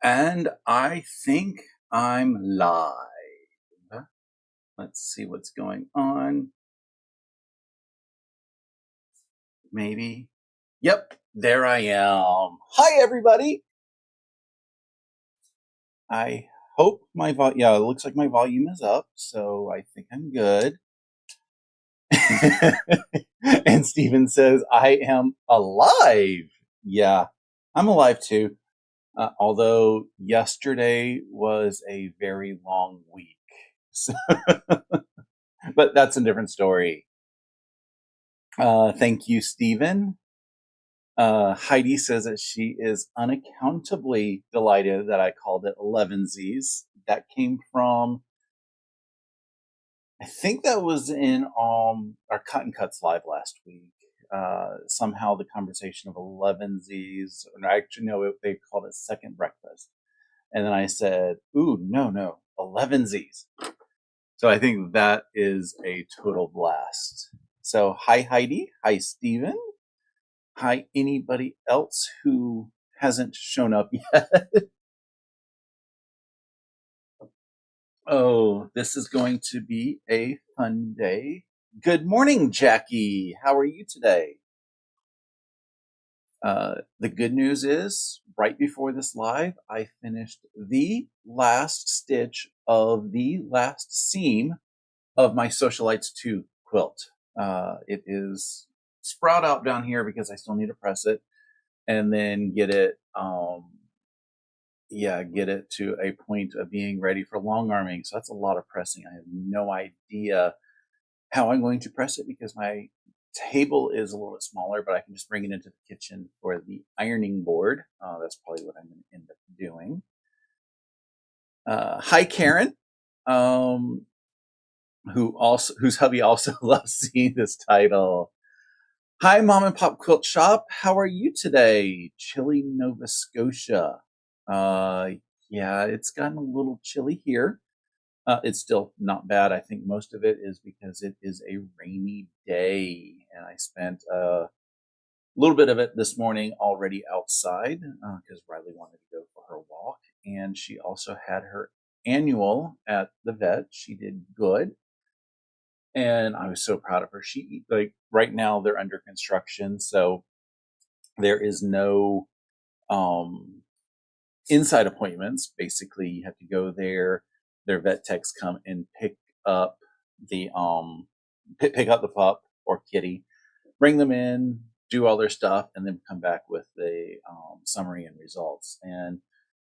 And I think I'm live. Let's see what's going on. Maybe. Yep, there I am. Hi, everybody. I hope my volume, yeah, it looks like my volume is up, so I think I'm good. And Steven says, I am alive. Yeah, I'm alive too. Although yesterday was a very long week. So but that's a different story. Thank you, Stephen. Heidi says that she is unaccountably delighted that I called it Elevensies. That came from, I think that was in our Cut and Cuts live last week. Somehow the conversation of Elevensies, and actually no, they called it Second Breakfast. And then I said, ooh, no, Elevensies. So I think that is a total blast. So hi, Heidi. Hi, Stephen. Hi, anybody else who hasn't shown up yet. Oh, this is going to be a fun day. Good morning, Jackie. How are you today? The good news is, right before this live, I finished the last stitch of the last seam of my Socialites 2 quilt. It is sprout out down here because I still need to press it and then get it to a point of being ready for long arming. So that's a lot of pressing. I have no idea how I'm going to press it because my table is a little bit smaller, but I can just bring it into the kitchen for the ironing board. That's probably what I'm going to end up doing. Hi, Karen. Whose hubby also loves seeing this title. Hi, Mom and Pop Quilt Shop. How are you today? Chilly Nova Scotia. Yeah, it's gotten a little chilly here. It's still not bad. I think most of it is because it is a rainy day, and I spent a little bit of it this morning already outside because Riley wanted to go for her walk, and she also had her annual at the vet. She did good, and I was so proud of her. She, like, right now they're under construction, so there is no inside appointments. Basically, you have to go there. Their vet techs come and pick up the pup or kitty, bring them in, do all their stuff, and then come back with the summary and results. And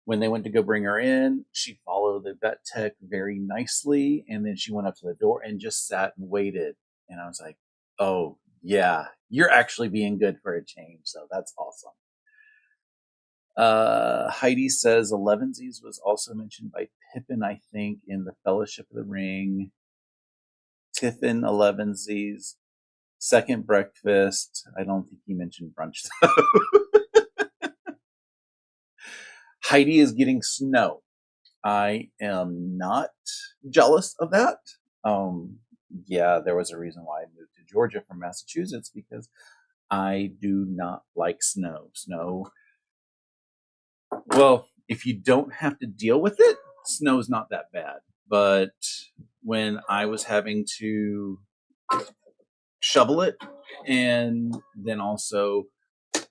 when they went to go bring her in, she followed the vet tech very nicely, and then she went up to the door and just sat and waited. And I was like, oh yeah, you're actually being good for a change. So that's awesome. Heidi says Elevensies was also mentioned by Pippin, I think, in the Fellowship of the Ring. Tiffin, Elevensies, Second Breakfast. I don't think he mentioned brunch though. Heidi is getting snow. I am not jealous of that. Yeah, there was a reason why I moved to Georgia from Massachusetts because I do not like snow. Snow, well, if you don't have to deal with it, snow's not that bad. But when I was having to shovel it and then also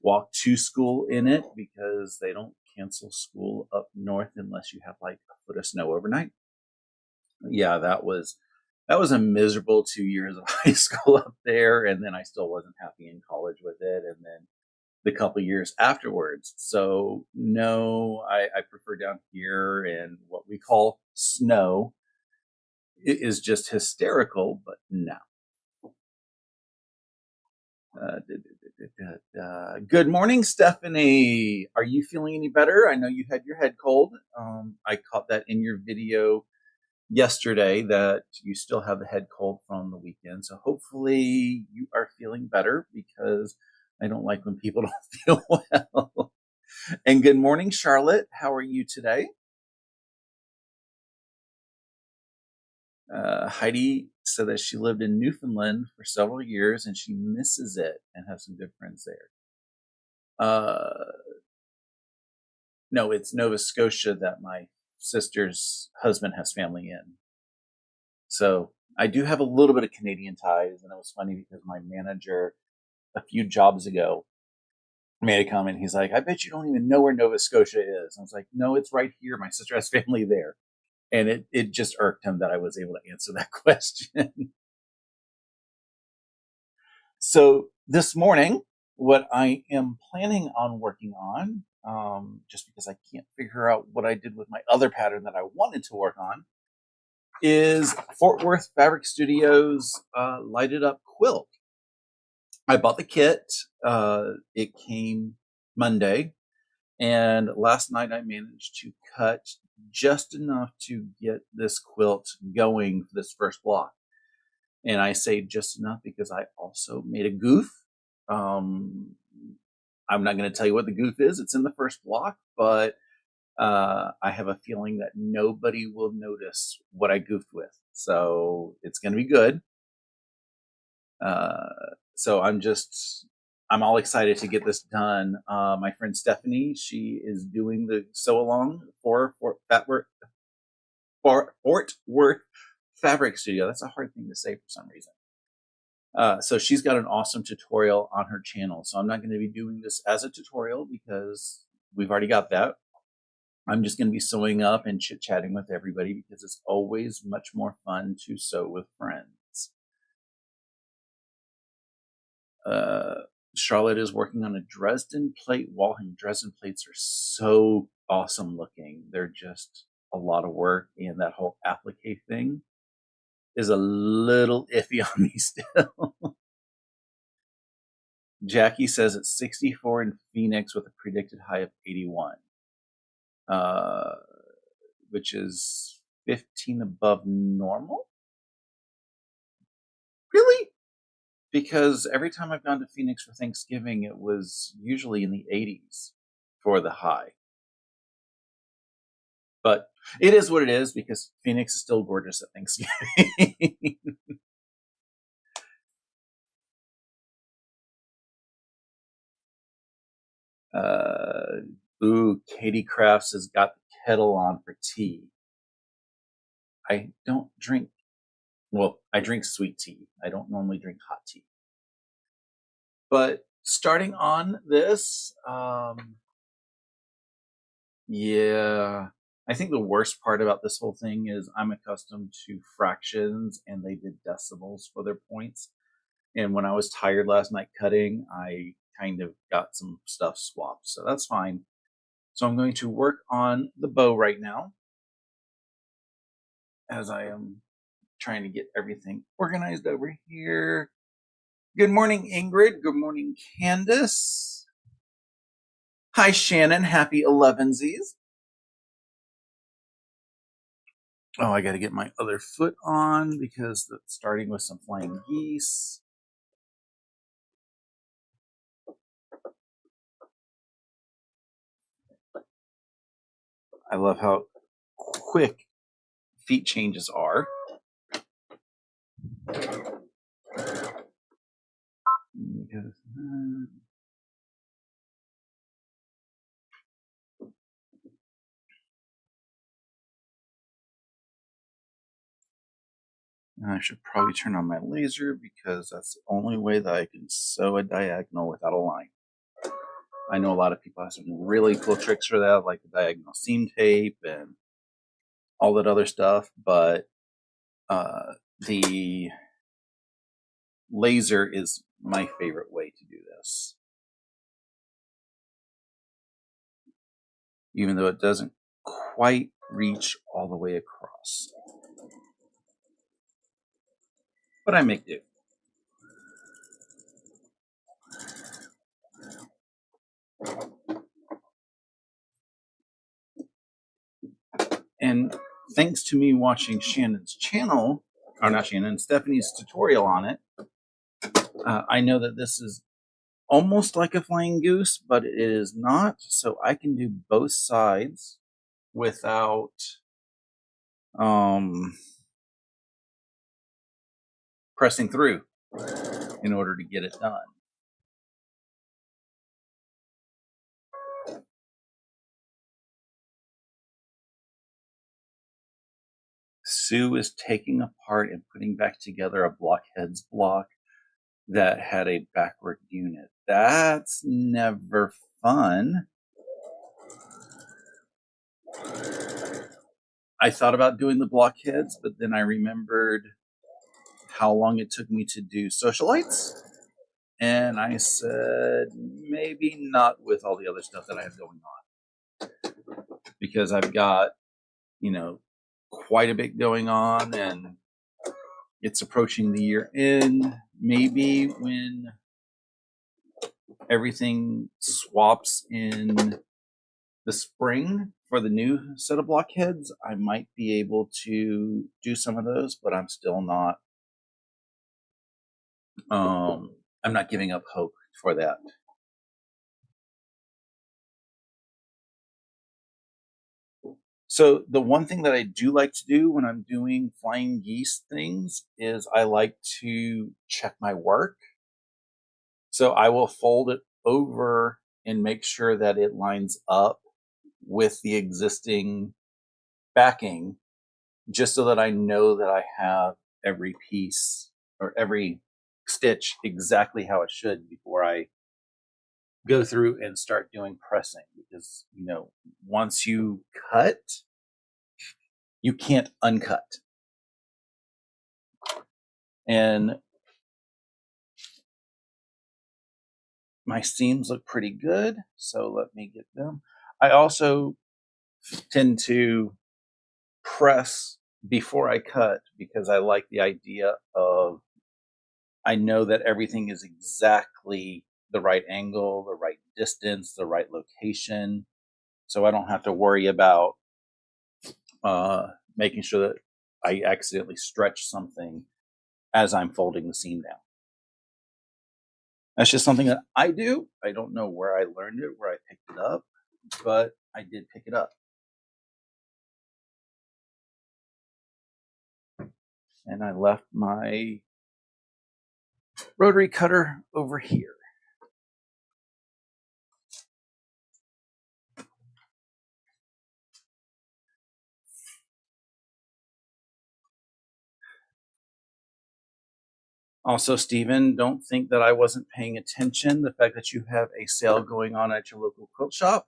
walk to school in it because they don't cancel school up north unless you have like a foot of snow overnight. Yeah, that was a miserable 2 years of high school up there, and then I still wasn't happy in college with it, and then the couple years afterwards. So no, I prefer down here, and what we call snow is just hysterical, but no. Good morning, Stephanie. Are you feeling any better? I know you had your head cold. I caught that in your video yesterday that you still have the head cold from the weekend. So hopefully you are feeling better because I don't like when people don't feel well. And good morning, Charlotte. How are you today? Heidi said that she lived in Newfoundland for several years and she misses it and has some good friends there. No, it's Nova Scotia that my sister's husband has family in. So I do have a little bit of Canadian ties, and it was funny because my manager a few jobs ago made a comment. He's like, "I bet you don't even know where Nova Scotia is." I was like, "No, it's right here. My sister has family there." And it just irked him that I was able to answer that question. So this morning, what I am planning on working on, just because I can't figure out what I did with my other pattern that I wanted to work on, is Fort Worth Fabric Studios Lighted Up Quilt. I bought the kit. It came Monday, and last night I managed to cut just enough to get this quilt going for this first block. And I say just enough because I also made a goof. I'm not going to tell you what the goof is. It's in the first block, but I have a feeling that nobody will notice what I goofed with. So it's going to be good. So I'm all excited to get this done. My friend Stephanie, she is doing the sew along for Fort Worth Fabric Studio. That's a hard thing to say for some reason. So she's got an awesome tutorial on her channel. So I'm not going to be doing this as a tutorial because we've already got that. I'm just going to be sewing up and chit-chatting with everybody because it's always much more fun to sew with friends. Charlotte is working on a Dresden plate wall hang. Dresden plates are so awesome looking. They're just a lot of work, and that whole applique thing is a little iffy on me still. Jackie says it's 64 in Phoenix with a predicted high of 81, which is 15 above normal. Really? Because every time I've gone to Phoenix for Thanksgiving, it was usually in the 80s for the high. But it is what it is because Phoenix is still gorgeous at Thanksgiving. Katie Crafts has got the kettle on for tea. I don't drink, well, I drink sweet tea. I don't normally drink hot tea. But starting on this, yeah, I think the worst part about this whole thing is I'm accustomed to fractions and they did decimals for their points. And when I was tired last night cutting, I kind of got some stuff swapped. So that's fine. So I'm going to work on the bow right now as I am trying to get everything organized over here. Good morning, Ingrid. Good morning, Candace. Hi, Shannon. Happy Elevensies. Oh, I got to get my other foot on because that's starting with some flying geese. I love how quick feet changes are. And I should probably turn on my laser because that's the only way that I can sew a diagonal without a line. I know a lot of people have some really cool tricks for that, like the diagonal seam tape and all that other stuff, but the laser is my favorite way to do this. Even though it doesn't quite reach all the way across. But I make do. And thanks to me watching Shannon's channel, or not Shannon, Stephanie's tutorial on it, I know that this is almost like a flying goose, but it is not. So I can do both sides without pressing through in order to get it done. Sue is taking apart and putting back together a blockheads block that had a backward unit. That's never fun. I thought about doing the blockheads, but then I remembered how long it took me to do socialites. And I said, maybe not with all the other stuff that I have going on. Because I've got, quite a bit going on, and it's approaching the year end. Maybe when everything swaps in the spring for the new set of blockheads, I might be able to do some of those, but I'm still not. I'm not giving up hope for that. So the one thing that I do like to do when I'm doing flying geese things is I like to check my work. So I will fold it over and make sure that it lines up with the existing backing, just so that I know that I have every piece or every stitch exactly how it should before I go through and start doing pressing. Because, once you cut, you can't uncut. And my seams look pretty good, so let me get them. I also tend to press before I cut because I like the idea of, I know that everything is exactly the right angle, the right distance, the right location. So I don't have to worry about making sure that I accidentally stretch something as I'm folding the seam down. That's just something that I do. I don't know where I learned it, where I picked it up, but I did pick it up. And I left my rotary cutter over here. Also, Stephen, don't think that I wasn't paying attention. The fact that you have a sale going on at your local quilt shop,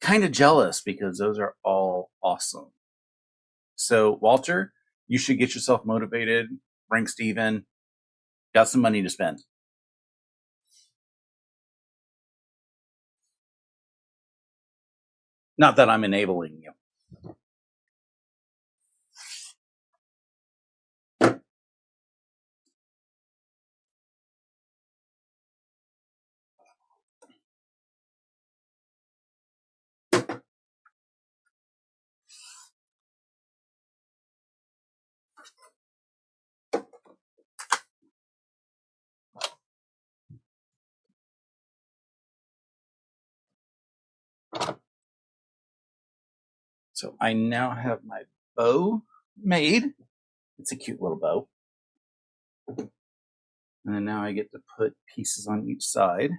kind of jealous because those are all awesome. So, Walter, you should get yourself motivated. Bring Stephen. Got some money to spend. Not that I'm enabling you. So I now have my bow made. It's a cute little bow. And then now I get to put pieces on each side.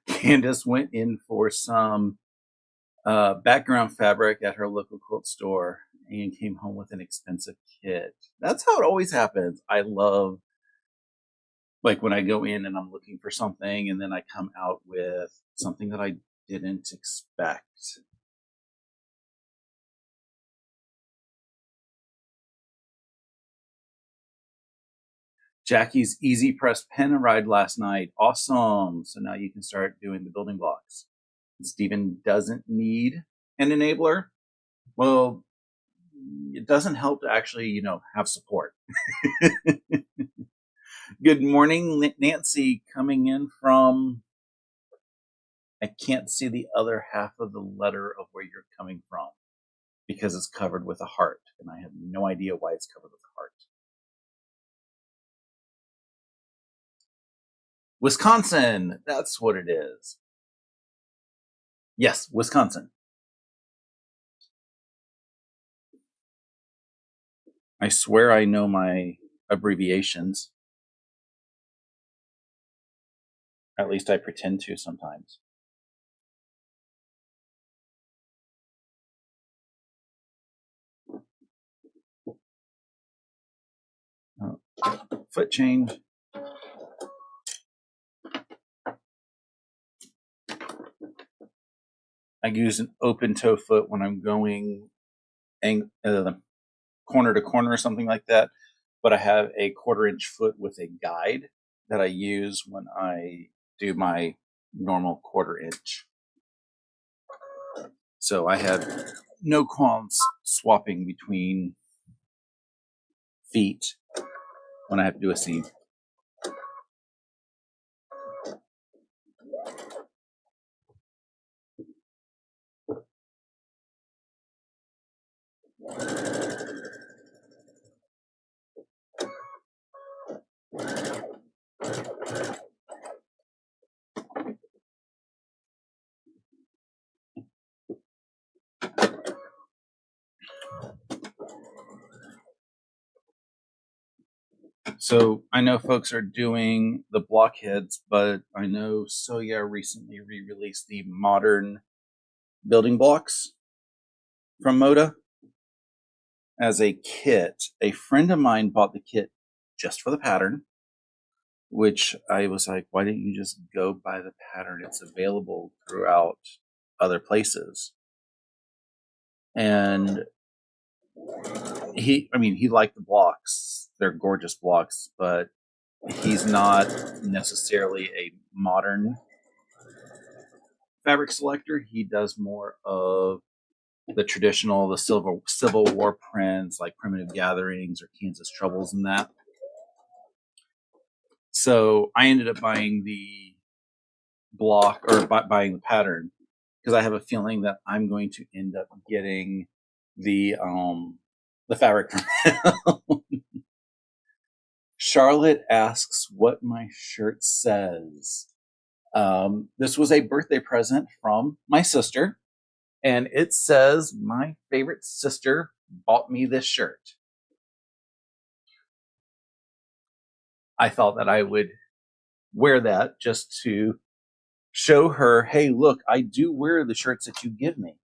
Candace went in for some background fabric at her local quilt store and came home with an expensive kit. That's how it always happens. I love, like, when I go in and I'm looking for something and then I come out with something that I didn't expect. Jackie's Easy Press pen arrived last night. Awesome. So now you can start doing the building blocks. Stephen doesn't need an enabler. Well, it doesn't help to actually, have support. Good morning, Nancy, coming in from, I can't see the other half of the letter of where you're coming from because it's covered with a heart, and I have no idea why it's covered with a heart. Wisconsin, that's what it is. Yes, Wisconsin. I swear I know my abbreviations. At least I pretend to sometimes. Oh, foot change. I use an open toe foot when I'm going corner to corner or something like that. But I have a 1/4-inch foot with a guide that I use when I do my normal 1/4-inch. So I have no qualms swapping between feet when I have to do a seam. So I know folks are doing the blockheads, but I know Soya recently re-released the modern building blocks from Moda as a kit. A friend of mine bought the kit just for the pattern, which I was like, why didn't you just go buy the pattern? It's available throughout other places. And he liked the blocks. They're gorgeous blocks, but he's not necessarily a modern fabric selector. He does more of the traditional, the Civil War prints like Primitive Gatherings or Kansas Troubles and that. So I ended up buying the block or buying the pattern because I have a feeling that I'm going to end up getting the fabric from him. Charlotte asks what my shirt says. This was a birthday present from my sister, and it says, "My favorite sister bought me this shirt." I thought that I would wear that just to show her, hey, look, I do wear the shirts that you give me.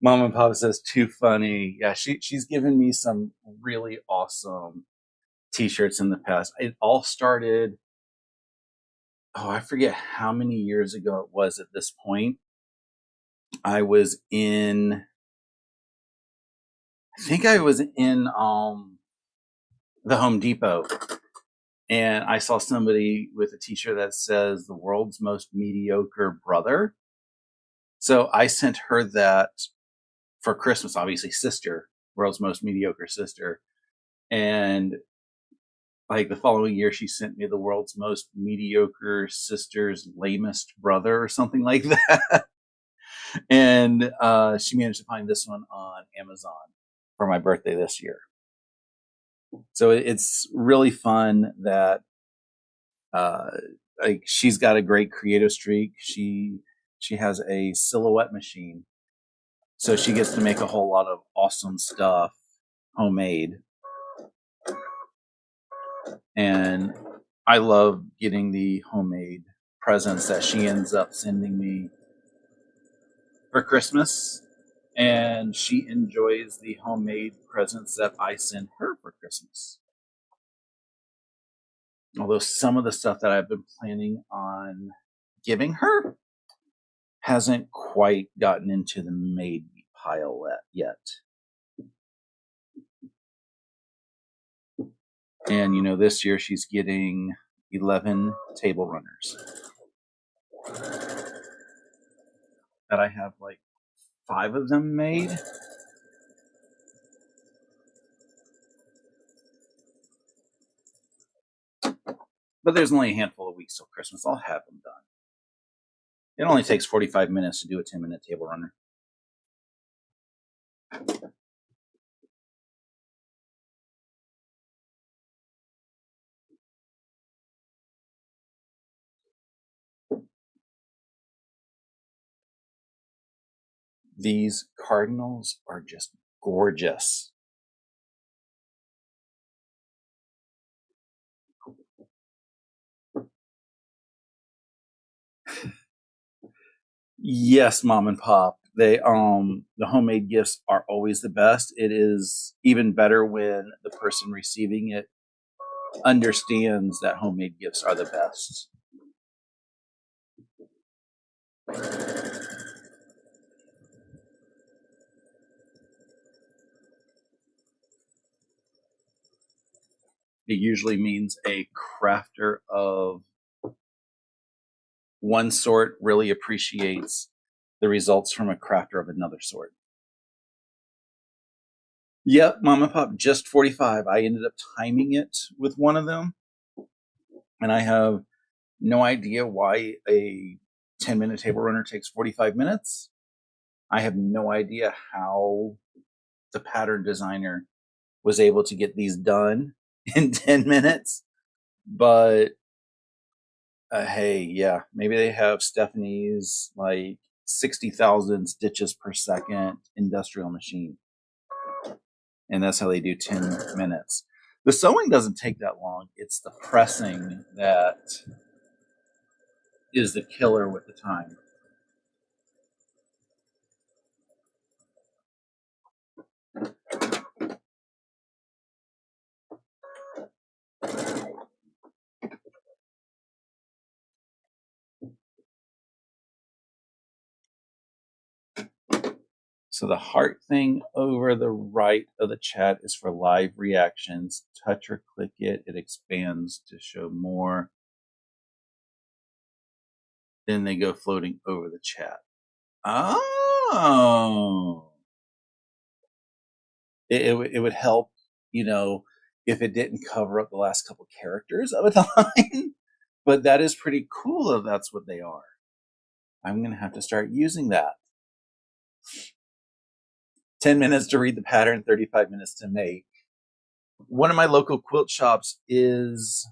Mom and Pop says, too funny. Yeah, she's given me some really awesome t-shirts in the past. It all started, I forget how many years ago it was at this point. I think I was in the Home Depot, and I saw somebody with a t-shirt that says "The World's Most Mediocre Brother." So I sent her that for Christmas, obviously, sister, world's most mediocre sister. And like the following year, she sent me the world's most mediocre sister's lamest brother or something like that. And she managed to find this one on Amazon for my birthday this year. So it's really fun that like she's got a great creative streak. She has a silhouette machine, so she gets to make a whole lot of awesome stuff homemade. And I love getting the homemade presents that she ends up sending me for Christmas. And she enjoys the homemade presents that I send her for Christmas. Although some of the stuff that I've been planning on giving her hasn't quite gotten into the made pile yet. And this year she's getting 11 table runners that I have like 5 of them made. But there's only a handful of weeks till Christmas. I'll have them done. It only takes 45 minutes to do a 10-minute table runner. These cardinals are just gorgeous. Yes, mom and pop. The homemade gifts are always the best. It is even better when the person receiving it understands that homemade gifts are the best. It usually means a crafter of one sort really appreciates the results from a crafter of another sort. Yep, mom and pop, just 45. I ended up timing it with one of them, and I have no idea why a 10-minute table runner takes 45 minutes. I have no idea how the pattern designer was able to get these done in 10 minutes, but hey, yeah, maybe they have Stephanie's like 60,000 stitches per second industrial machine. And that's how they do 10 minutes. The sewing doesn't take that long. It's the pressing that is the killer with the time. So the heart thing over the right of the chat is for live reactions. Touch or click it. It expands to show more. Then they go floating over the chat. Oh. It would help, if it didn't cover up the last couple characters of a line. But that is pretty cool if that's what they are. I'm going to have to start using that. 10 minutes to read the pattern, 35 minutes to make. One of my local quilt shops is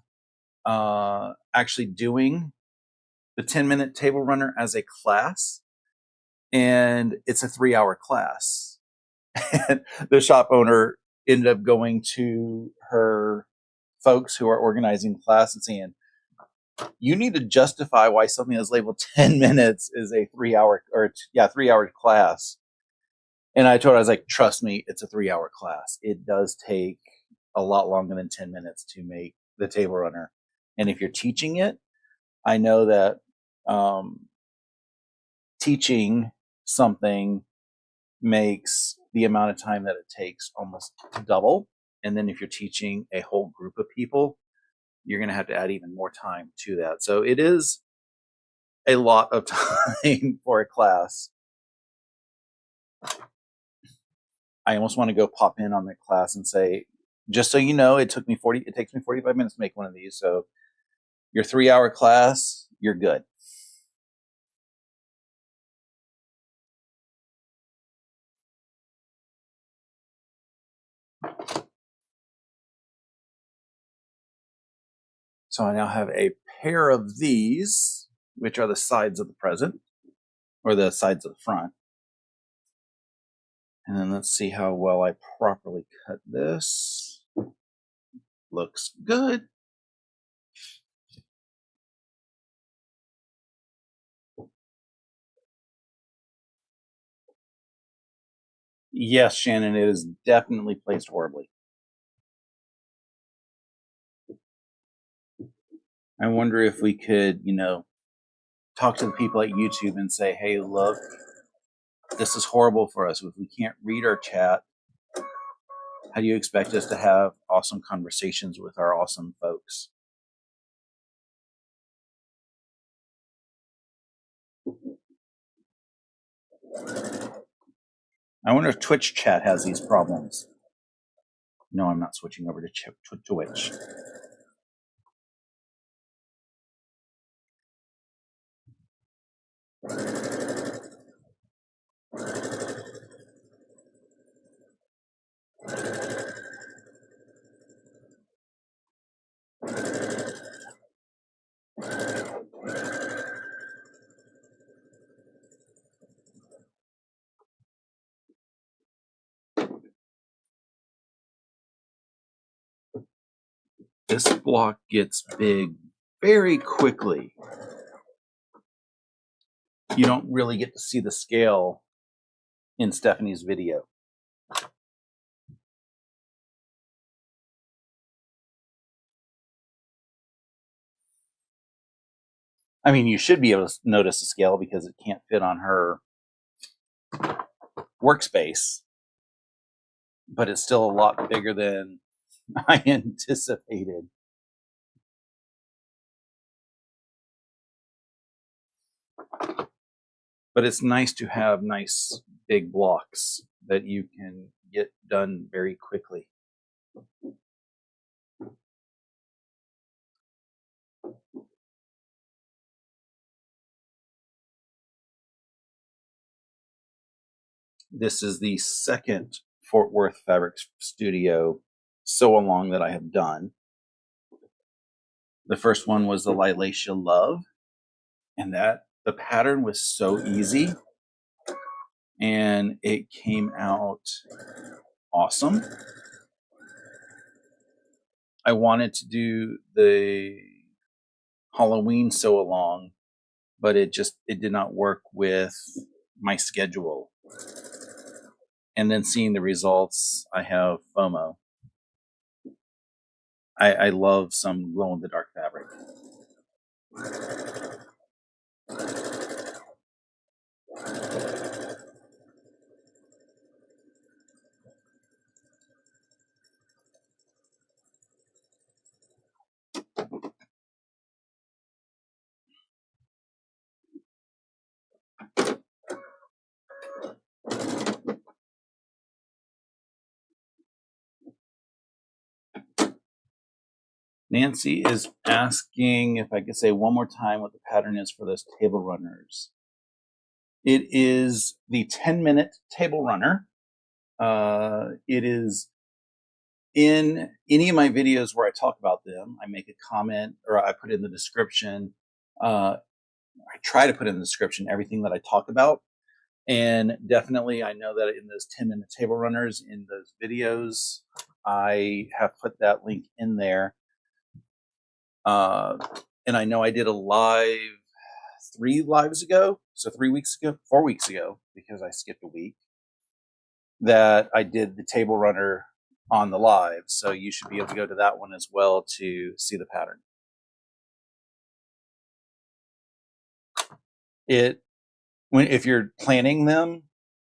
actually doing the 10-minute table runner as a class, and it's a 3-hour class. And the shop owner ended up going to her folks who are organizing the class and saying, you need to justify why something that's labeled 10 minutes is a 3-hour class. And I told her, I was like, trust me, it's a 3-hour class. It does take a lot longer than 10 minutes to make the table runner. And if you're teaching it, I know that teaching something makes the amount of time that it takes almost double. And then if you're teaching a whole group of people, you're going to have to add even more time to that. So it is a lot of time for a class. I almost want to go pop in on the class and say, just so you know, it takes me 45 minutes to make one of these. So your 3-hour class, you're good. So I now have a pair of these, which are the sides of the present, or the sides of the front. And then let's see how well I properly cut this. Looks good. Yes, Shannon, it is definitely placed horribly. I wonder if we could, talk to the people at YouTube and say, hey, look, this is horrible for us. If we can't read our chat, how do you expect us to have awesome conversations with our awesome folks? I wonder if Twitch chat has these problems. No, I'm not switching over to Twitch. This block gets big very quickly. You don't really get to see the scale in Stephanie's video. I mean, you should be able to notice the scale because it can't fit on her workspace, but it's still a lot bigger than I anticipated. But it's nice to have nice big blocks that you can get done very quickly. This is the second Fort Worth Fabric Studio sew-along that I have done. The first one was the Lilacia Love, and the pattern was so easy, and it came out awesome. I wanted to do the Halloween sew-along, but it did not work with my schedule. And then seeing the results, I have FOMO. I love some glow-in-the-dark fabric. Nancy is asking if I could say one more time what the pattern is for those table runners. It is the 10-minute table runner. It is in any of my videos where I talk about them. I make a comment or I put in the description. I try to put in the description everything that I talk about. And definitely I know that in those 10-minute table runners in those videos, I have put that link in there. And I know I did a live 4 weeks ago, because I skipped a week, that I did the table runner on the live. So you should be able to go to that one as well to see the pattern. If you're planning them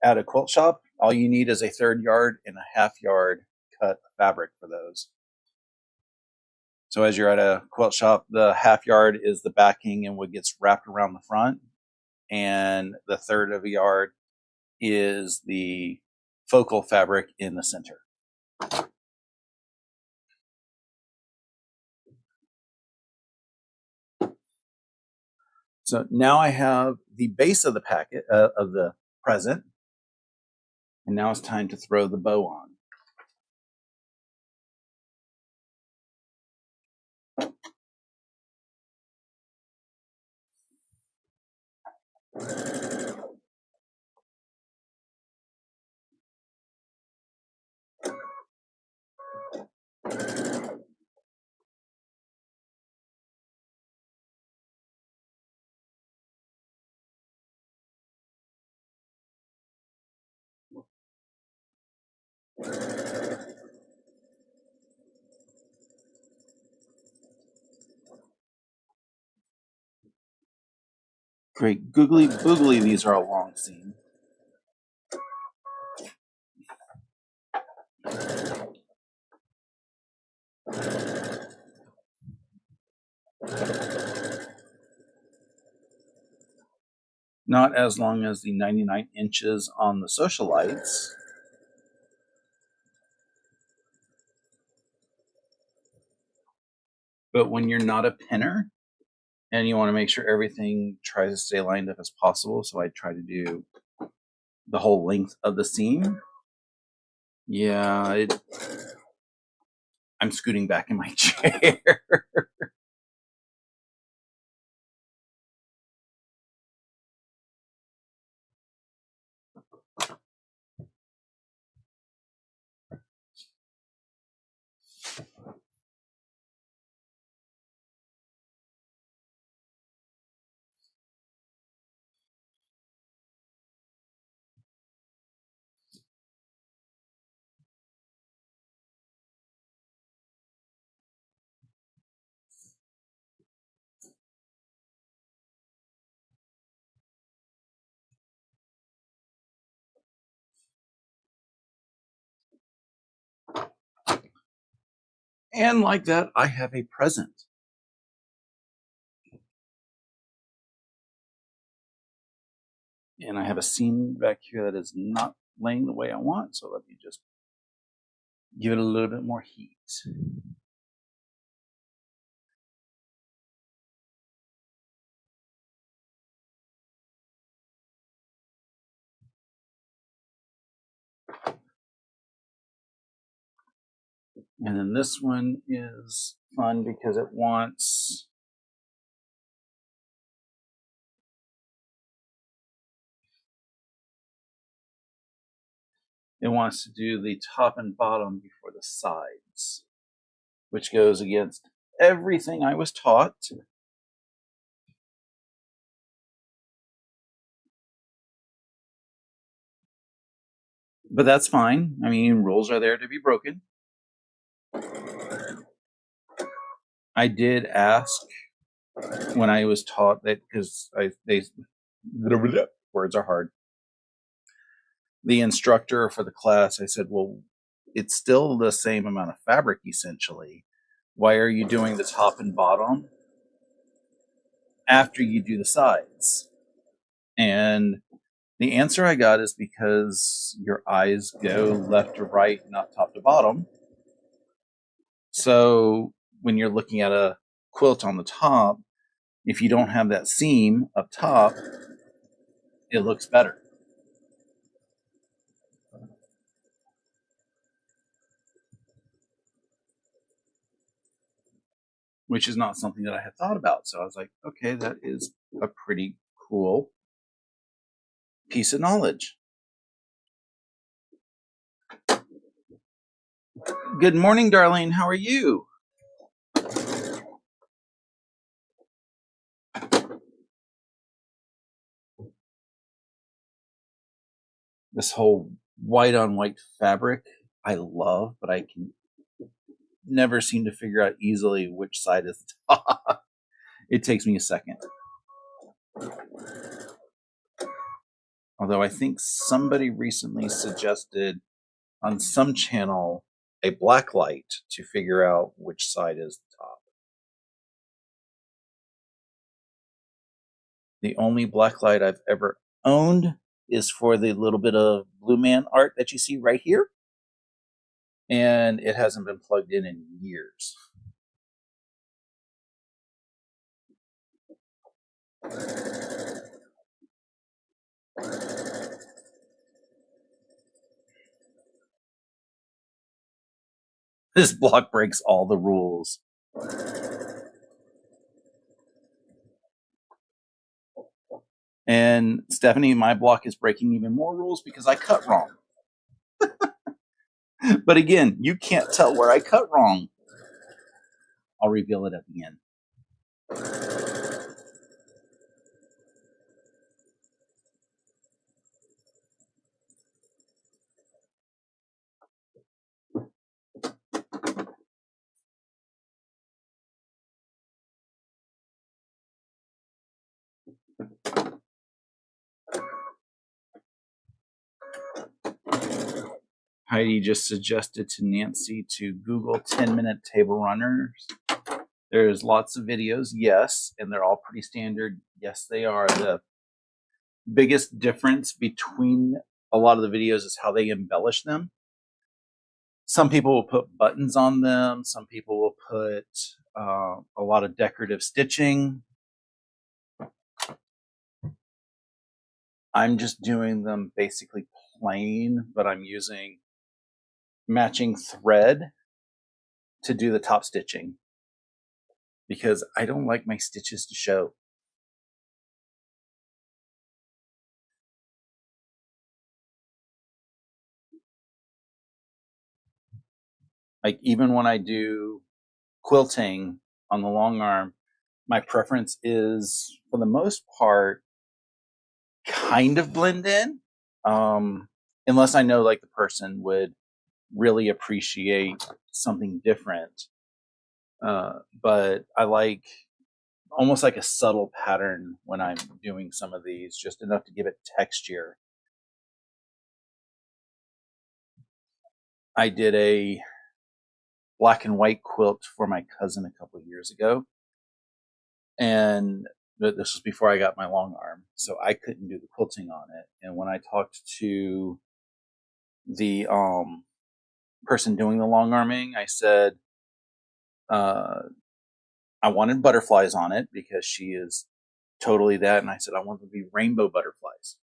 at a quilt shop, all you need is a 1/3 yard and a 1/2 yard cut of fabric for those. So as you're at a quilt shop, the 1/2 yard is the backing and what gets wrapped around the front, and the 1/3 of a yard is the focal fabric in the center. So now I have the base of the packet of the present, and now it's time to throw the bow on. Great googly boogly, these are a long seam. Not as long as the 99 inches on the socialites. But when you're not a pinner and you want to make sure everything tries to stay lined up as possible, so I try to do the whole length of the seam. Yeah, I'm scooting back in my chair. And like that, I have a present. And I have a seam back here that is not laying the way I want. So let me just give it a little bit more heat. And then this one is fun because it wants to do the top and bottom before the sides, which goes against everything I was taught. But that's fine. I mean, rules are there to be broken. I did ask when I was taught that, because words are hard. The instructor for the class, I said, well, it's still the same amount of fabric essentially. Why are you doing the top and bottom after you do the sides? And the answer I got is because your eyes go left to right, not top to bottom. So when you're looking at a quilt on the top, if you don't have that seam up top, it looks better. Which is not something that I had thought about. So I was like, okay, that is a pretty cool piece of knowledge. Good morning, Darlene. How are you? This whole white on white fabric I love, but I can never seem to figure out easily which side is the top. It takes me a second. Although I think somebody recently suggested on some channel a black light to figure out which side is the top. The only black light I've ever owned is for the little bit of Blue Man art that you see right here. And it hasn't been plugged in years. This block breaks all the rules. And Stephanie, my block is breaking even more rules because I cut wrong. But again, you can't tell where I cut wrong. I'll reveal it at the end. Heidi just suggested to Nancy to Google 10-minute table runners. There's lots of videos, yes, and they're all pretty standard. Yes, they are. The biggest difference between a lot of the videos is how they embellish them. Some people will put buttons on them. Some people will put a lot of decorative stitching. I'm just doing them basically plain, but I'm using matching thread to do the top stitching because I don't like my stitches to show. Like even when I do quilting on the long arm, my preference is for the most part kind of blend in, unless I know like the person would really appreciate something different. But I like almost like a subtle pattern when I'm doing some of these, just enough to give it texture. I did a black and white quilt for my cousin a couple of years ago, and this was before I got my long arm, so I couldn't do the quilting on it. And when I talked to the person doing the long arming, I said I wanted butterflies on it because she is totally that, and I said I want them to be rainbow butterflies.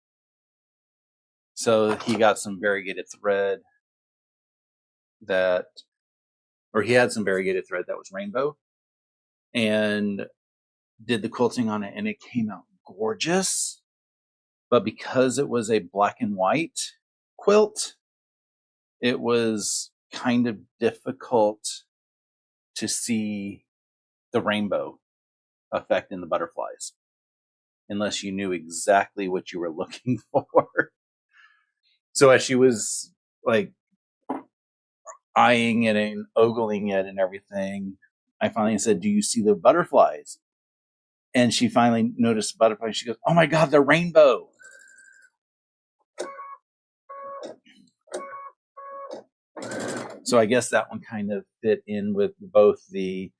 So he got some variegated thread he had some variegated thread that was rainbow, and did the quilting on it, and it came out gorgeous. But because it was a black and white quilt, it was kind of difficult to see the rainbow effect in the butterflies unless you knew exactly what you were looking for. So as she was like eyeing it and ogling it and everything, I finally said, "Do you see the butterflies?" And she finally noticed the butterflies. She goes, "Oh my God, they're rainbow." So I guess that one kind of fit in with both it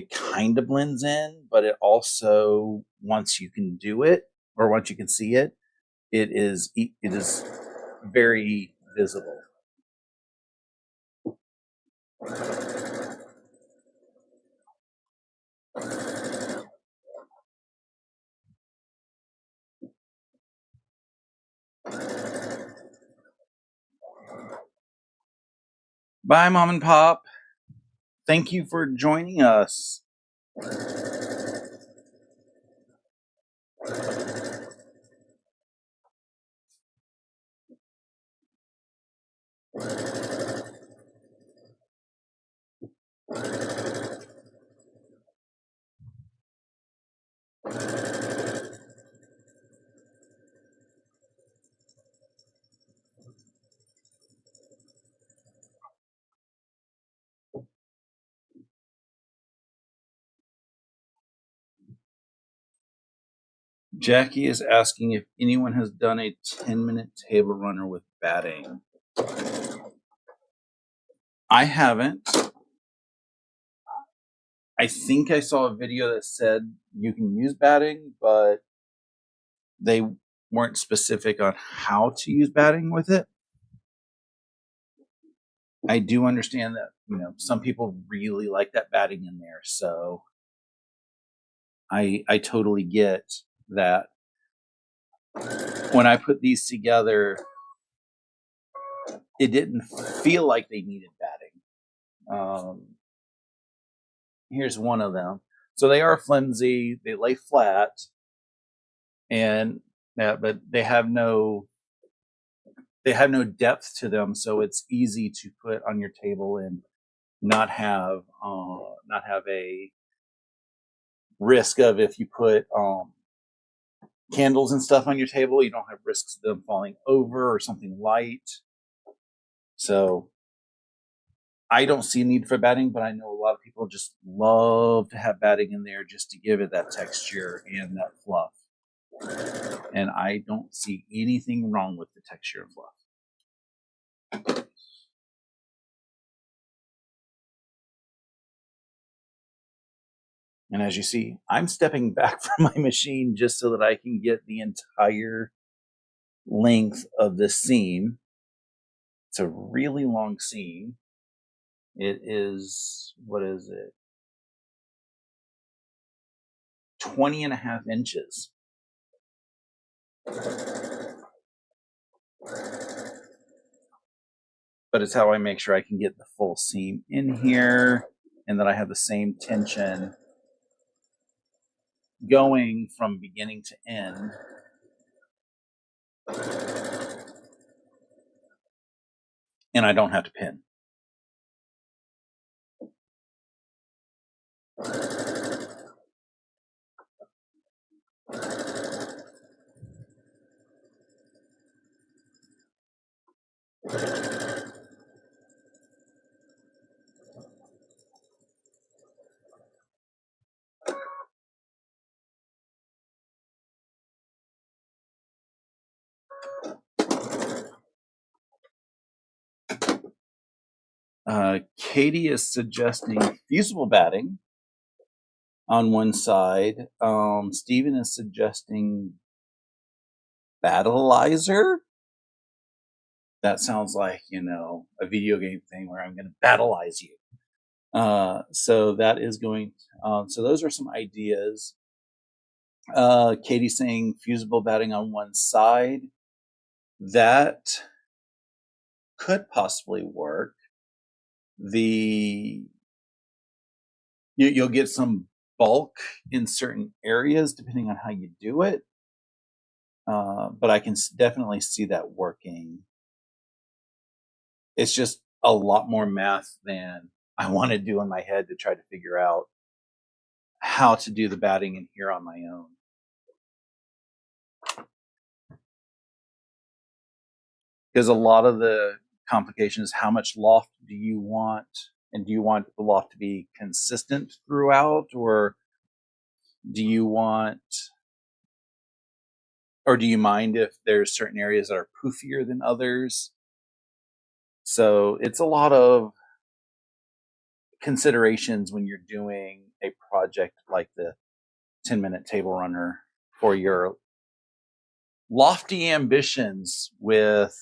kind of blends in, but it also, once you can do it or once you can see it, it is very visible. Bye, Mom and Pop. Thank you for joining us. Jackie is asking if anyone has done a 10-minute table runner with batting. I haven't. I think I saw a video that said you can use batting, but they weren't specific on how to use batting with it. I do understand that, some people really like that batting in there, so I totally get that. When I put these together, it didn't feel like they needed batting. Here's one of them. So they are flimsy, they lay flat, and but they have no depth to them, so it's easy to put on your table and not have a risk of, if you put candles and stuff on your table, you don't have risks of them falling over or something light. So I don't see a need for batting, but I know a lot of people just love to have batting in there just to give it that texture and that fluff. And I don't see anything wrong with the texture and fluff. And as you see, I'm stepping back from my machine just so that I can get the entire length of the seam. It's a really long seam. It is, 20 and a half inches. But it's how I make sure I can get the full seam in here. and that I have the same tension going from beginning to end. And I don't have to pin. Katie is suggesting fusible batting on one side. Steven is suggesting battleizer. That sounds like, a video game thing where I'm going to battleize you. So that is going. So those are some ideas. Katie's saying fusible batting on one side. That could possibly work. You'll get some bulk in certain areas depending on how you do it. But I can definitely see that working. It's just a lot more math than I want to do in my head to try to figure out how to do the batting in here on my own. Because a lot of the complication is how much loft do you want? And do you want the loft to be consistent throughout? Or do you mind if there's certain areas that are poofier than others? So it's a lot of considerations when you're doing a project like the 10-minute table runner for your lofty ambitions with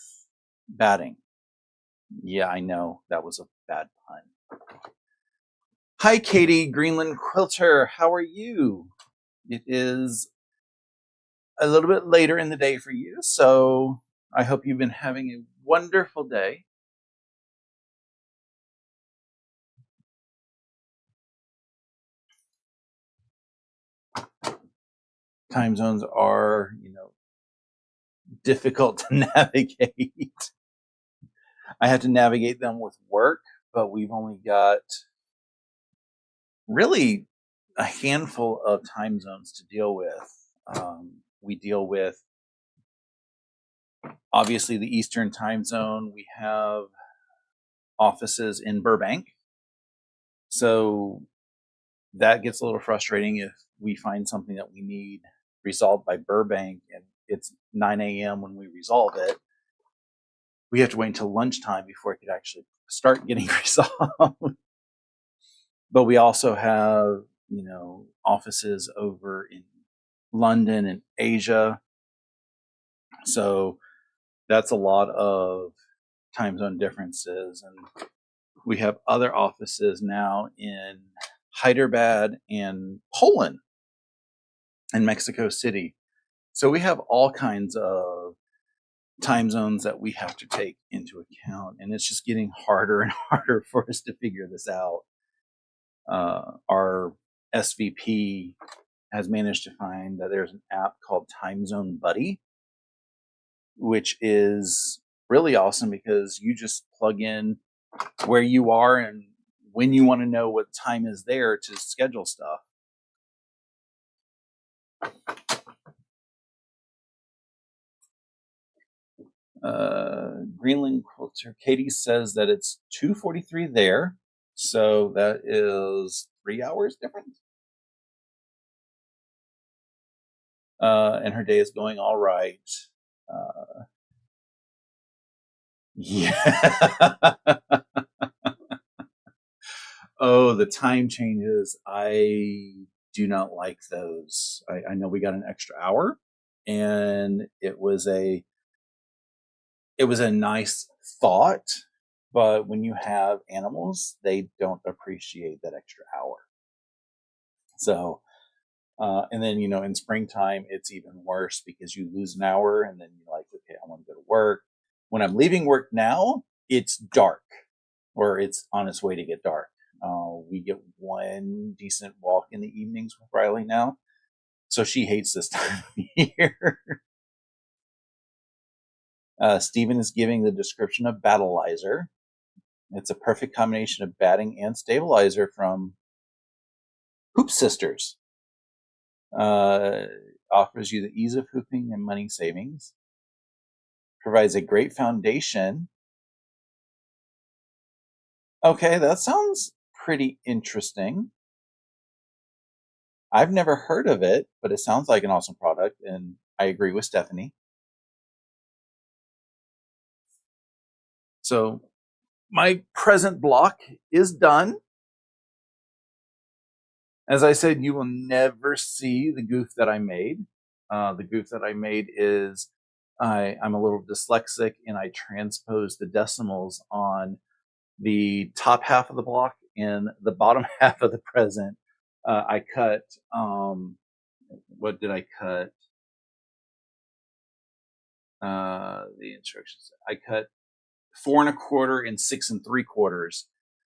batting. Yeah, I know that was a bad pun. Hi, Katie, Greenland Quilter. How are you? It is a little bit later in the day for you, so I hope you've been having a wonderful day. Time zones are, difficult to navigate. I have to navigate them with work, but we've only got really a handful of time zones to deal with. We deal with, obviously, the Eastern time zone. We have offices in Burbank. So that gets a little frustrating if we find something that we need resolved by Burbank and it's 9 a.m. when we resolve it. We have to wait until lunchtime before it could actually start getting resolved. But we also have, offices over in London and Asia. So that's a lot of time zone differences. And we have other offices now in Hyderabad and Poland and Mexico City. So we have all kinds of time zones that we have to take into account. And it's just getting harder and harder for us to figure this out. Our SVP has managed to find that there's an app called Time Zone Buddy, which is really awesome because you just plug in where you are and when you want to know what time is there to schedule stuff. Greenland Quilter. Katie says that it's 2:43 there, so that is 3 hours difference. And her day is going all right. Yeah. Oh, the time changes. I do not like those. I know we got an extra hour, and it was a nice thought, but when you have animals, they don't appreciate that extra hour. So, and then, in springtime, it's even worse because you lose an hour and then you're like, okay, I want to go to work. When I'm leaving work now, it's dark or it's on its way to get dark. We get one decent walk in the evenings with Riley now, so she hates this time of year. Stephen is giving the description of Battleizer. It's a perfect combination of batting and stabilizer from Hoop Sisters. Offers you the ease of hooping and money savings. Provides a great foundation. Okay, that sounds pretty interesting. I've never heard of it, but it sounds like an awesome product, and I agree with Stephanie. So my present block is done. As I said, you will never see the goof that I made. The goof that I made is I'm a little dyslexic, and I transposed the decimals on the top half of the block and the bottom half of the present. I cut, what did I cut? The instructions. I cut 4 1/4 and 6 3/4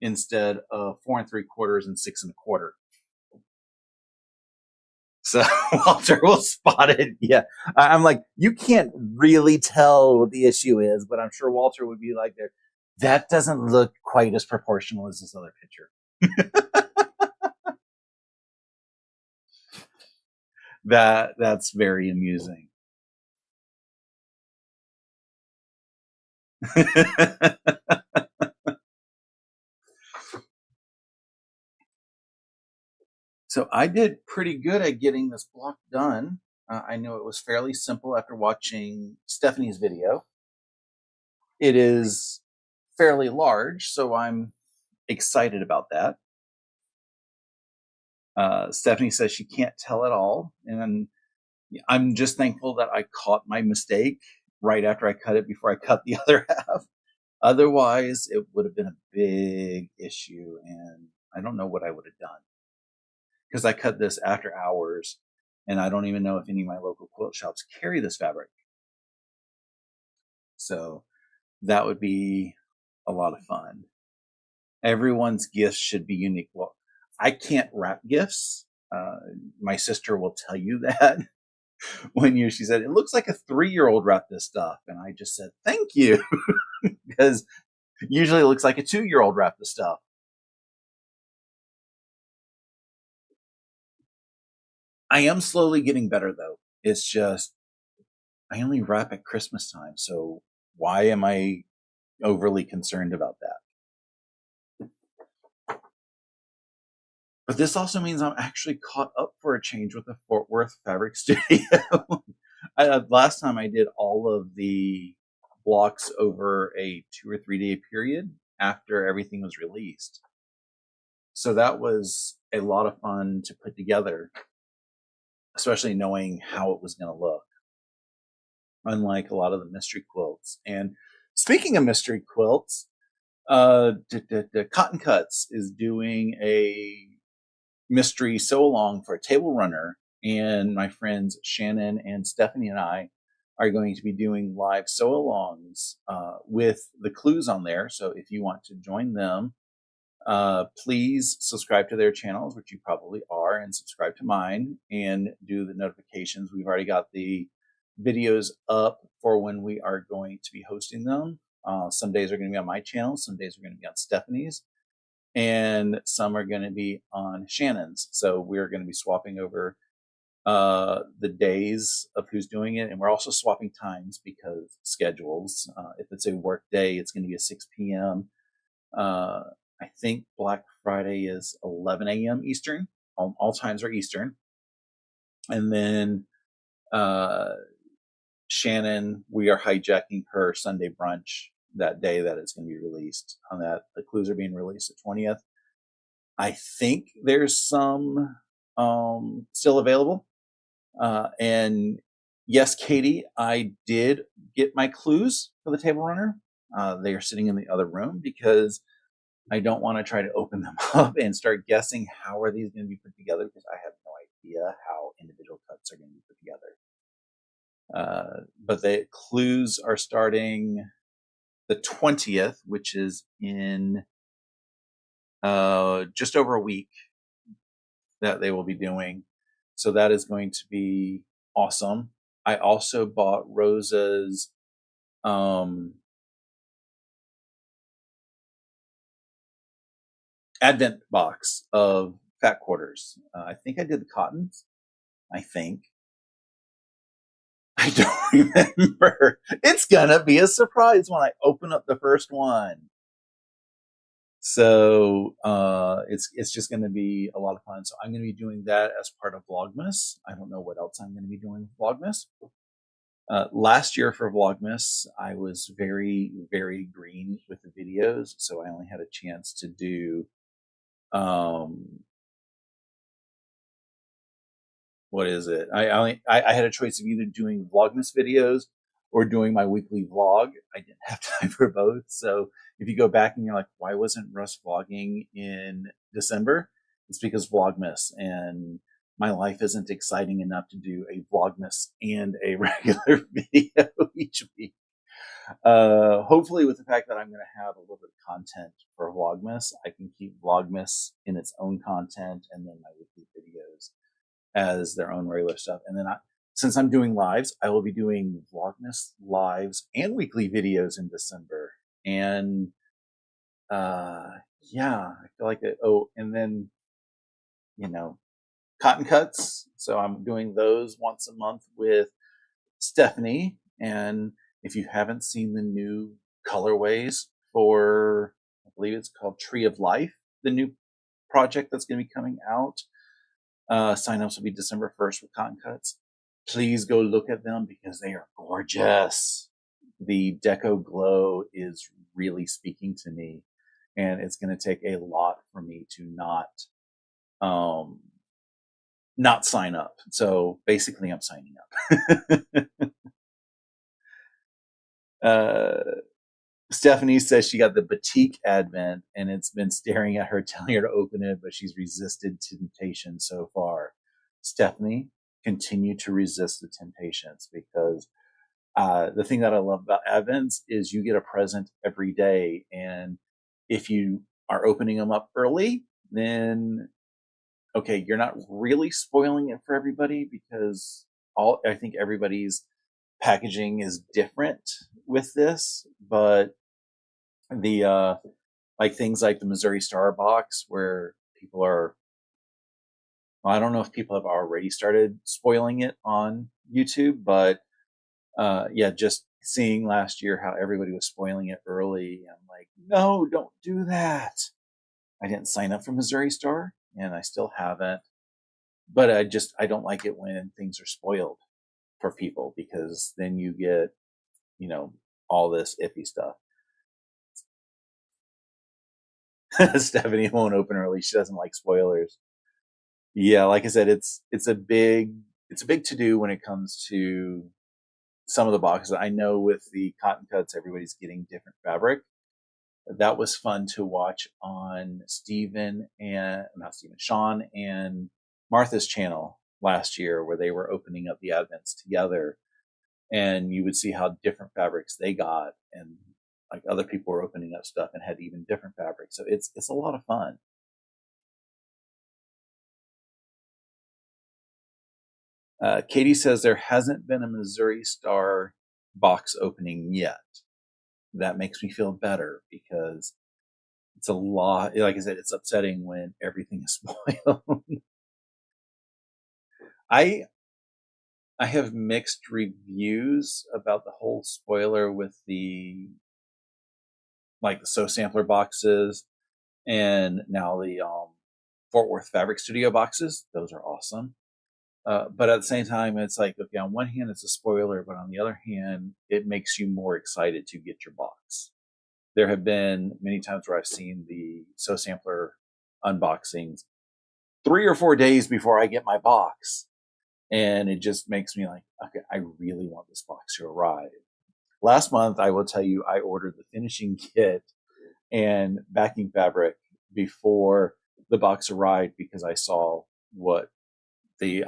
instead of 4 3/4 and 6 1/4. So Walter will spot it. Yeah. I'm like, you can't really tell what the issue is, but I'm sure Walter would be like, that doesn't look quite as proportional as this other picture. That's very amusing. So I did pretty good at getting this block done. I know it was fairly simple after watching Stephanie's video. It is fairly large, so I'm excited about that. Stephanie says she can't tell at all, and I'm just thankful that I caught my mistake right after I cut it before I cut the other half. Otherwise, it would have been a big issue, and I don't know what I would have done. Because I cut this after hours, and I don't even know if any of my local quilt shops carry this fabric. So that would be a lot of fun. Everyone's gifts should be unique. Well, I can't wrap gifts. My sister will tell you that. She said, it looks like a 3-year-old wrapped this stuff. And I just said, thank you. Because usually it looks like a 2-year-old wrapped the stuff. I am slowly getting better, though. It's just, I only wrap at Christmas time. So why am I overly concerned about that? But this also means I'm actually caught up for a change with the Fort Worth Fabric Studio. Last time I did all of the blocks over a 2 or 3 day period after everything was released. So that was a lot of fun to put together, especially knowing how it was going to look, unlike a lot of the mystery quilts. And speaking of mystery quilts, the Cotton Cuts is doing a mystery sew along for a table runner, and my friends Shannon and Stephanie and I are going to be doing live sew alongs with the clues on there. So if you want to join them, please subscribe to their channels, which you probably are, and subscribe to mine and do the notifications. We've already got the videos up for when we are going to be hosting them. Some days are going to be on my channel, some days are going to be on Stephanie's, and some are going to be on Shannon's. So we're going to be swapping over the days of who's doing it, and we're also swapping times because schedules. If it's a work day, it's going to be at 6 p.m. I think Black Friday is 11 a.m. Eastern. All times are Eastern. And then Shannon, we are hijacking her Sunday brunch that day that it's going to be released. On that, the clues are being released the 20th. I think there's some still available. And yes, Katie, I did get my clues for the table runner. They are sitting in the other room because I don't want to try to open them up and start guessing how are these going to be put together, because I have no idea how individual cuts are going to be put together. But the clues are starting the 20th, which is in just over a week that they will be doing. So that is going to be awesome. I also bought Rosa's advent box of fat quarters. I think I did the cottons. I think. I don't remember. It's gonna be a surprise when I open up the first one. So it's just going to be a lot of fun. So I'm going to be doing that as part of Vlogmas. I don't know what else I'm going to be doing with Vlogmas. Last year for Vlogmas, I was very, very green with the videos, so I only had a chance to do what is it? I had a choice of either doing Vlogmas videos or doing my weekly vlog. I didn't have time for both. So if you go back and you're like, why wasn't Russ vlogging in December? It's because Vlogmas, and my life isn't exciting enough to do a Vlogmas and a regular video each week. Hopefully with the fact that I'm going to have a little bit of content for Vlogmas, I can keep Vlogmas in its own content and then my weekly videos as their own regular stuff. And then since I'm doing lives, I will be doing Vlogmas lives and weekly videos in December. And yeah, I feel like it. Oh, and then, cotton cuts. So I'm doing those once a month with Stephanie. And if you haven't seen the new colorways for, I believe it's called Tree of Life, the new project that's going to be coming out, sign-ups will be December 1st with cotton cuts. Please go look at them because they are gorgeous. The deco glow is really speaking to me, and it's going to take a lot for me to not sign up. So basically I'm signing up. Stephanie says she got the Batik Advent and it's been staring at her, telling her to open it, but she's resisted temptation so far. Stephanie, continue to resist the temptations, because the thing that I love about Advents is you get a present every day. And if you are opening them up early, then okay, you're not really spoiling it for everybody, because I think everybody's packaging is different with this, but the like things like the Missouri Star box, where people are, well, I don't know if people have already started spoiling it on YouTube, but yeah, just seeing last year how everybody was spoiling it early, I'm like, no, don't do that. I didn't sign up for Missouri Star, and I still haven't, but I don't like it when things are spoiled for people, because then you get, all this iffy stuff. Stephanie won't open early. She doesn't like spoilers. Yeah, like I said, it's a big to do when it comes to some of the boxes. I know with the cotton cuts, everybody's getting different fabric. That was fun to watch on Sean and Martha's channel last year, where they were opening up the Advents together, and you would see how different fabrics they got, and like other people were opening up stuff and had even different fabrics. So it's a lot of fun. Katie says there hasn't been a Missouri Star box opening yet. That makes me feel better, because it's a lot. Like I said, it's upsetting when everything is spoiled. I have mixed reviews about the whole spoiler with the Sampler boxes, and now the Fort Worth Fabric Studio boxes. Those are awesome. But at the same time, it's like, okay, on one hand, it's a spoiler, but on the other hand, it makes you more excited to get your box. There have been many times where I've seen the Sampler unboxings 3 or 4 days before I get my box. And it just makes me like, okay, I really want this box to arrive. Last month, I will tell you, I ordered the finishing kit and backing fabric before the box arrived, because I saw what the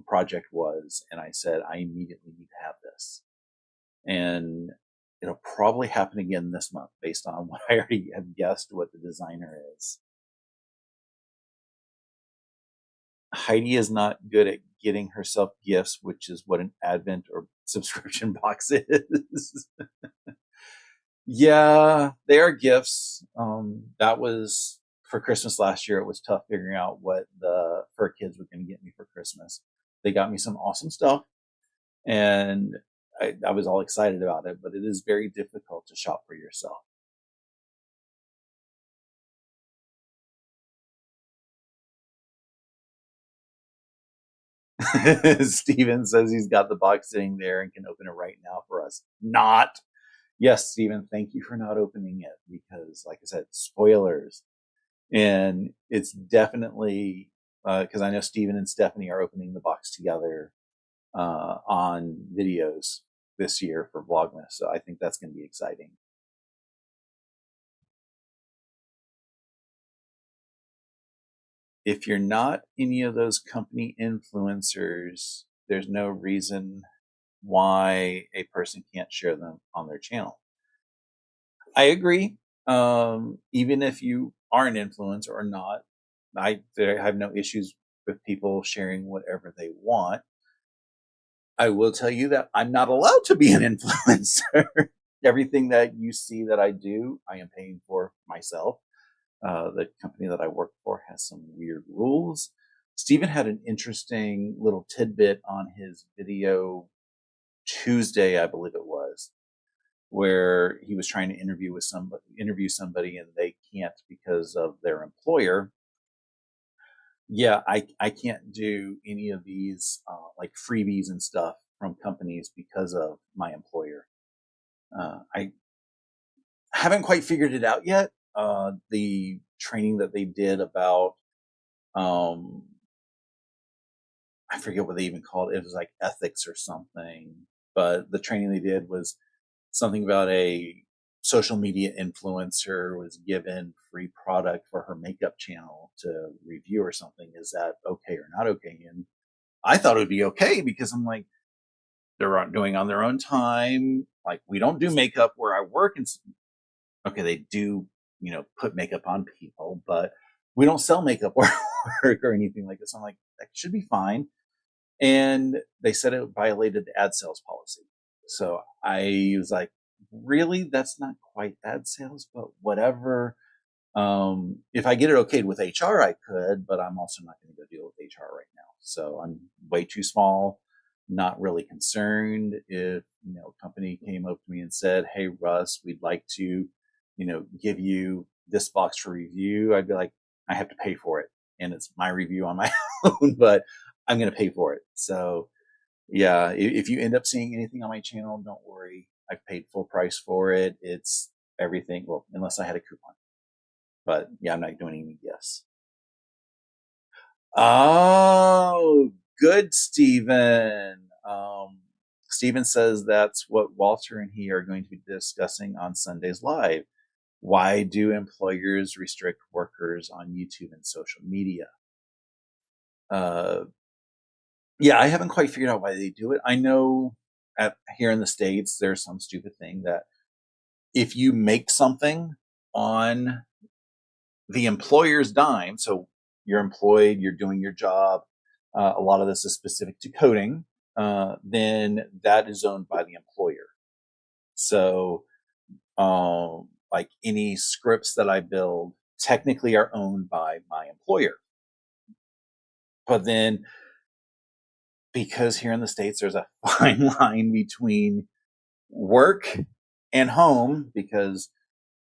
project was, and I said, I immediately need to have this. And it'll probably happen again this month, based on what I already have guessed what the designer is. Heidi is not good at getting herself gifts, which is what an Advent or subscription box is. Yeah, they are gifts. That was for Christmas last year. It was tough figuring out what the fur kids were going to get me for Christmas. They got me some awesome stuff, and I was all excited about it, but it is very difficult to shop for yourself. Steven says he's got the box sitting there and can open it right now for us. Not. Yes, Steven, thank you for not opening it because, like I said, spoilers. And it's definitely because I know Steven and Stephanie are opening the box together on videos this year for Vlogmas. So I think that's going to be exciting. If you're not any of those company influencers, there's no reason why a person can't share them on their channel. I agree. Even if you are an influencer or not, I have no issues with people sharing whatever they want. I will tell you that I'm not allowed to be an influencer. Everything that you see that I do, I am paying for myself. The company that I work for has some weird rules. Steven had an interesting little tidbit on his video Tuesday, I believe it was, where he was trying to interview somebody and they can't because of their employer. Yeah, I can't do any of these like freebies and stuff from companies because of my employer. I haven't quite figured it out yet. The training that they did about I forget what they even called it. It was like ethics or something. But the training they did was something about a social media influencer was given free product for her makeup channel to review or something. Is that okay or not okay? And I thought it would be okay because I'm like, they're doing on their own time. Like we don't do makeup where I work, and okay, they do, put makeup on people, but we don't sell makeup where I work or anything like this. I'm like, that should be fine. And they said it violated the ad sales policy. So I was like, really? That's not quite ad sales, but whatever. If I get it okayed with HR, I could, but I'm also not going to go deal with HR right now. So I'm way too small, not really concerned. If, a company came up to me and said, hey, Russ, we'd like to, give you this box for review, I'd be like, I have to pay for it. And it's my review on my own, but I'm going to pay for it. So yeah, if you end up seeing anything on my channel, don't worry. I've paid full price for it. It's everything. Well, unless I had a coupon. But yeah, I'm not doing any gifts. Oh, good, Stephen. Stephen says that's what Walter and he are going to be discussing on Sunday's Live. Why do employers restrict workers on YouTube and social media? Yeah, I haven't quite figured out why they do it. I know here in the States, there's some stupid thing that if you make something on the employer's dime, so you're employed, you're doing your job, a lot of this is specific to coding, then that is owned by the employer. So, like any scripts that I build technically are owned by my employer. But then because here in the States, there's a fine line between work and home because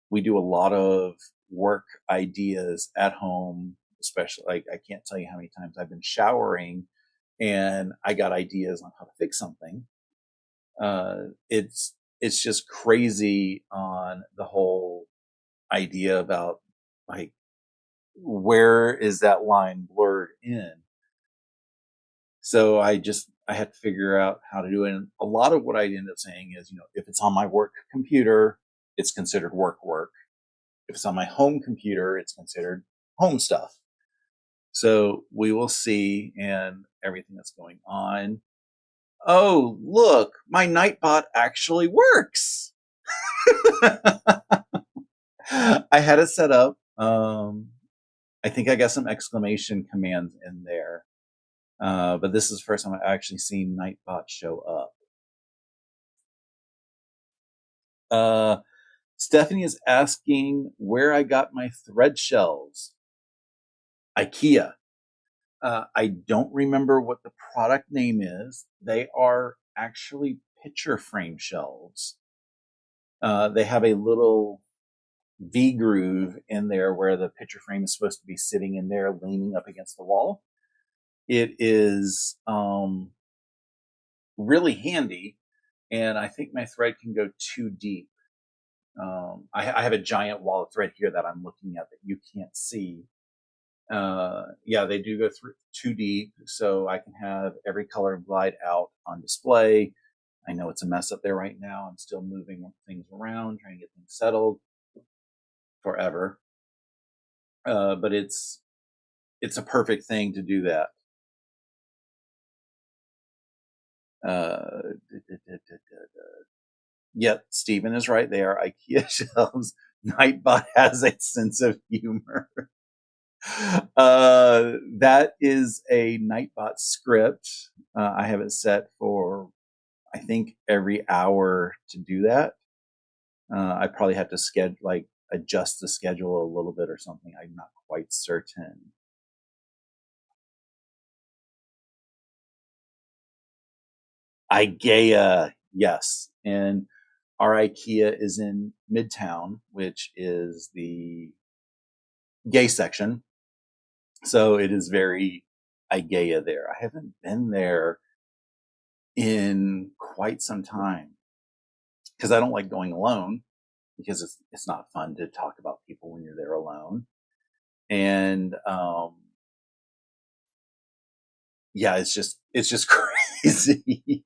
we do a lot of work ideas at home, especially like I can't tell you how many times I've been showering and I got ideas on how to fix something. It's just crazy on the whole idea about like where is that line blurred in. So I had to figure out how to do it. And a lot of what I end up saying is, if it's on my work computer, it's considered work. If it's on my home computer, it's considered home stuff. So we will see and everything that's going on. Oh, look, my Nightbot actually works. I had it set up. I think I got some exclamation commands in there. But this is the first time I've actually seen Nightbot show up. Stephanie is asking where I got my thread shells. IKEA. I don't remember what the product name is. They are actually picture frame shelves. They have a little V groove in there where the picture frame is supposed to be sitting in there, leaning up against the wall. It is really handy, and I think my thread can go too deep. I have a giant wall of thread here that I'm looking at that you can't see. Yeah, they do go through too deep, so I can have every color glide out on display. I know it's a mess up there right now. I'm still moving things around, trying to get things settled forever. But it's a perfect thing to do that. Yep, Stephen is right. They are IKEA shelves. Nightbot has a sense of humor. That is a Nightbot script. I have it set for, I think, every hour to do that. I probably have to adjust the schedule a little bit or something. I'm not quite certain. IKEA, yes. And our IKEA is in Midtown, which is the gay section. So it is very IKEA there. I haven't been there in quite some time because I don't like going alone, because it's not fun to talk about people when you're there alone. And yeah, it's just crazy.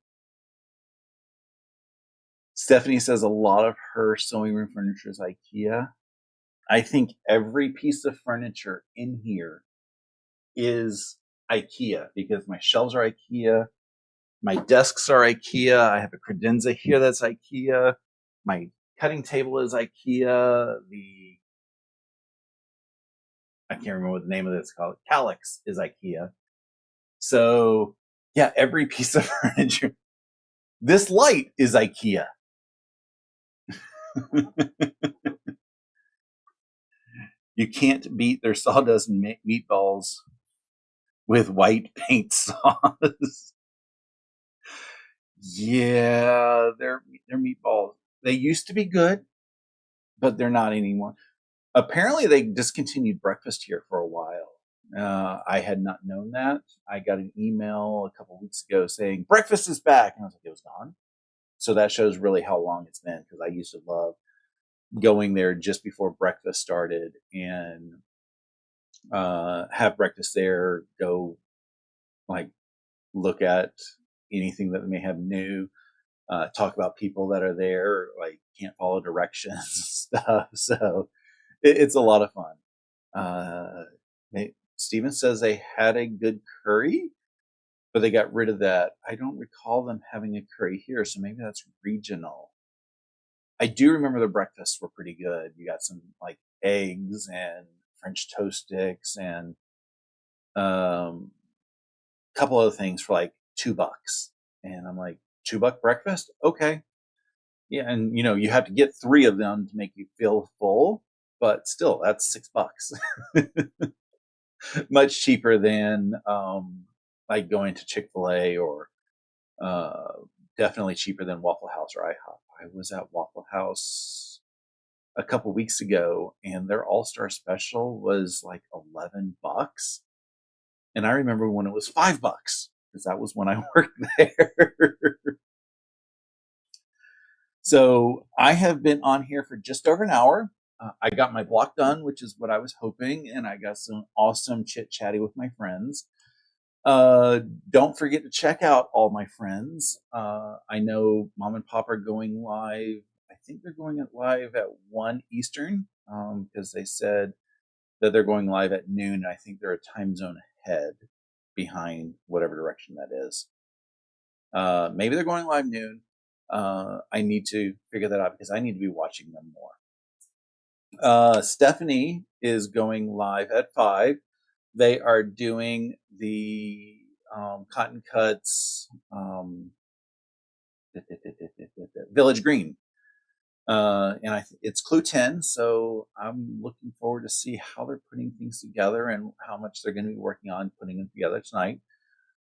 Stephanie says a lot of her sewing room furniture is IKEA. I think every piece of furniture in here is IKEA because my shelves are IKEA, my desks are IKEA, I have a credenza here that's IKEA, my cutting table is IKEA, I can't remember what the name of it's called, Calyx is IKEA. So yeah, every piece of furniture. This light is IKEA. You can't beat their sawdust meatballs with white paint sauce. Yeah, their meatballs. They used to be good, but they're not anymore. Apparently, they discontinued breakfast here for a while. I had not known that. I got an email a couple weeks ago saying breakfast is back, and I was like, it was gone. So that shows really how long it's been, because I used to love going there just before breakfast started and have breakfast there, go like look at anything that they may have new, talk about people that are there, like can't follow directions and stuff. So it's a lot of fun. Steven says they had a good curry, but they got rid of that. I don't recall them having a curry here, so maybe that's regional. I do remember the breakfasts were pretty good. You got some like eggs and French toast sticks and a couple other things for like $2. And I'm like, $2 breakfast? Okay. Yeah, and you have to get 3 of them to make you feel full, but still, that's $6. Much cheaper than like going to Chick-fil-A, or definitely cheaper than Waffle House or IHOP. I was at Waffle House a couple weeks ago, and their All-Star special was like $11. And I remember when it was $5, because that was when I worked there. So I have been on here for just over an hour. I got my block done, which is what I was hoping, and I got some awesome chit-chatty with my friends. Don't forget to check out all my friends. I know Mom and Pop are going live. I think they're going live at 1 Eastern, because they said that they're going live at noon. I think they're a time zone ahead behind whatever direction that is. Maybe they're going live noon. I need to figure that out because I need to be watching them more. Stephanie is going live at 5. They are doing the Cotton Cuts, Village Green. And it's Clue 10, so I'm looking forward to see how they're putting things together and how much they're going to be working on putting them together tonight.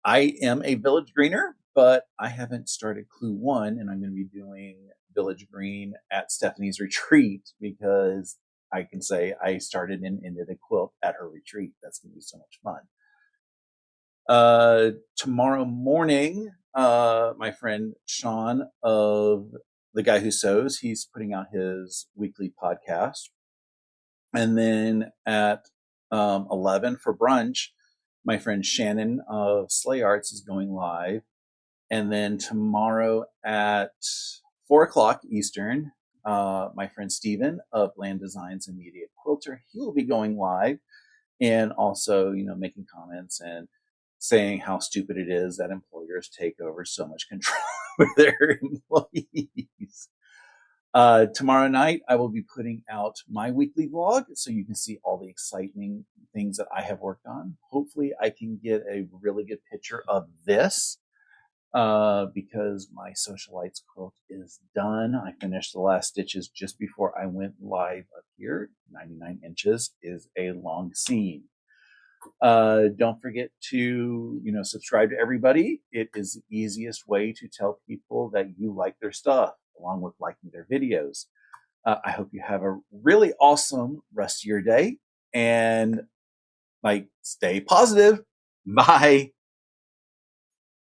I am a Village Greener, but I haven't started Clue 1, and I'm going to be doing Village Green at Stephanie's retreat because I can say I started and ended a quilt at her retreat. That's going to be so much fun. Tomorrow morning, my friend Sean of The Guy Who Sews, he's putting out his weekly podcast. And then at 11 for brunch, my friend Shannon of Slay Arts is going live. And then tomorrow at 4 o'clock Eastern, my friend Steven of Land Designs and Media Quilter, he will be going live and also, making comments and saying how stupid it is that employers take over so much control over their employees. Tomorrow night, I will be putting out my weekly vlog so you can see all the exciting things that I have worked on. Hopefully, I can get a really good picture of this because my Socialites quilt is done. I finished the last stitches just before I went live up here. 99 inches is a long seam. Don't forget to, subscribe to everybody. It is the easiest way to tell people that you like their stuff, along with liking their videos. I hope you have a really awesome rest of your day and stay positive. Bye.